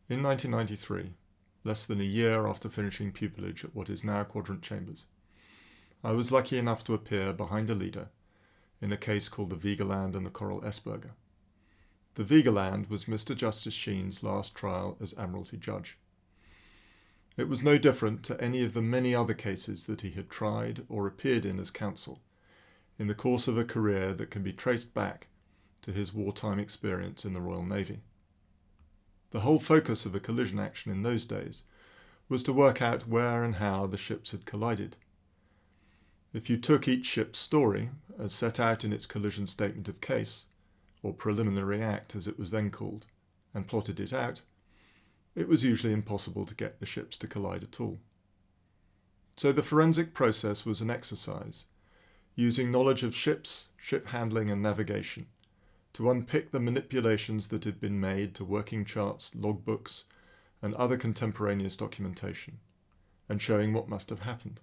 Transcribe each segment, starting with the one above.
In 1993, less than a year after finishing pupillage at what is now Quadrant Chambers, I was lucky enough to appear behind a leader in a case called the Vigeland and the Coral Esberger. The Vigeland was Mr. Justice Sheen's last trial as Admiralty Judge. It was no different to any of the many other cases that he had tried or appeared in as counsel in the course of a career that can be traced back to his wartime experience in the Royal Navy. The whole focus of a collision action in those days was to work out where and how the ships had collided. If you took each ship's story, as set out in its collision statement of case, or preliminary act as it was then called, and plotted it out, it was usually impossible to get the ships to collide at all. So the forensic process was an exercise, using knowledge of ships, ship handling and navigation, to unpick the manipulations that had been made to working charts, logbooks, and other contemporaneous documentation, and showing what must have happened.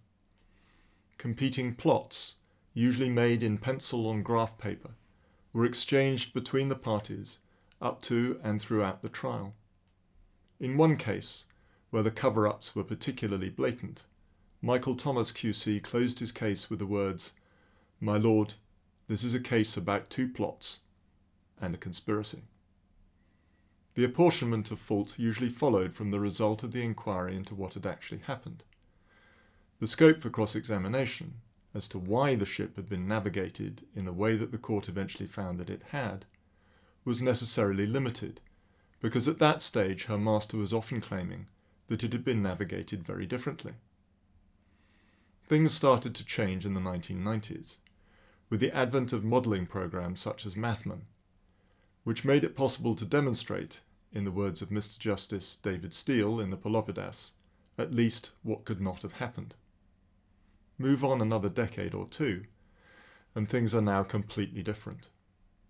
Competing plots, usually made in pencil on graph paper, were exchanged between the parties up to and throughout the trial. In one case, where the cover-ups were particularly blatant, Michael Thomas QC closed his case with the words, "My lord, this is a case about two plots and a conspiracy." The apportionment of fault usually followed from the result of the inquiry into what had actually happened. The scope for cross-examination, as to why the ship had been navigated in the way that the court eventually found that it had, was necessarily limited, because at that stage her master was often claiming that it had been navigated very differently. Things started to change in the 1990s, with the advent of modelling programs such as Mathman, which made it possible to demonstrate, in the words of Mr. Justice David Steele in the Pelopidas, at least what could not have happened. Move on another decade or two, and things are now completely different.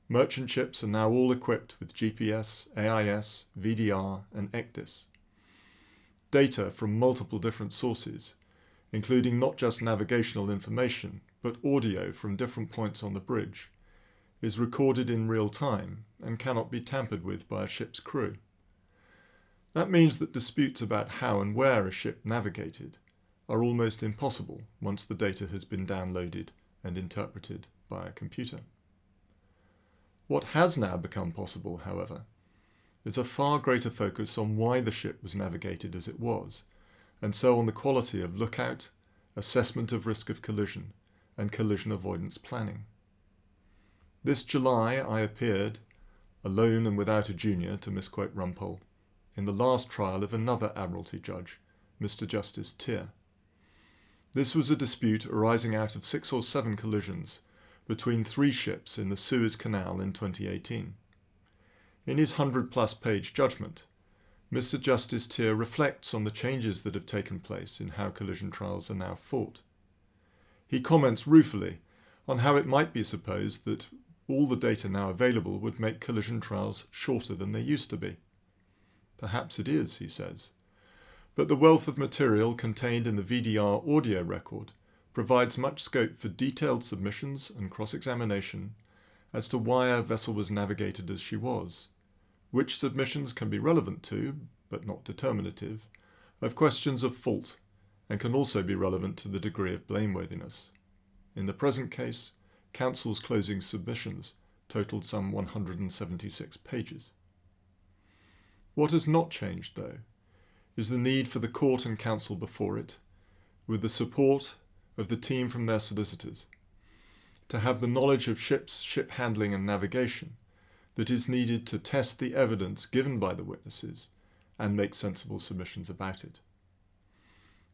Merchant ships are now all equipped with GPS, AIS, VDR, and ECDIS. Data from multiple different sources, including not just navigational information, but audio from different points on the bridge, is recorded in real time and cannot be tampered with by a ship's crew. That means that disputes about how and where a ship navigated are almost impossible once the data has been downloaded and interpreted by a computer. What has now become possible, however, is a far greater focus on why the ship was navigated as it was, and so on the quality of lookout, assessment of risk of collision, and collision avoidance planning. This July I appeared, alone and without a junior to misquote Rumpole, in the last trial of another Admiralty Judge, Mr. Justice Teare. This was a dispute arising out of 6 or 7 collisions between 3 ships in the Suez Canal in 2018. In his 100-plus page judgment, Mr. Justice Teare reflects on the changes that have taken place in how collision trials are now fought. He comments ruefully on how it might be supposed that all the data now available would make collision trials shorter than they used to be. Perhaps it is, he says, but the wealth of material contained in the VDR audio record provides much scope for detailed submissions and cross-examination as to why our vessel was navigated as she was, which submissions can be relevant to, but not determinative, of questions of fault, and can also be relevant to the degree of blameworthiness. In the present case, counsel's closing submissions totalled some 176 pages. What has not changed, though, is the need for the court and counsel before it, with the support of the team from their solicitors, to have the knowledge of ships, ship handling and navigation that is needed to test the evidence given by the witnesses and make sensible submissions about it.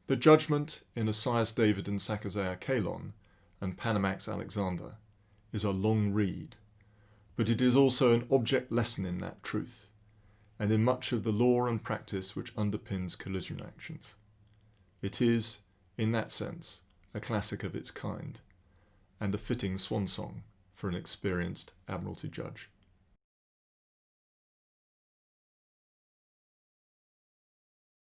The judgment in Osios David and Sakizaya Kalon and Panamax Alexander is a long read, but it is also an object lesson in that truth, and in much of the law and practice which underpins collision actions. It is, in that sense, a classic of its kind, and a fitting swansong for an experienced Admiralty Judge.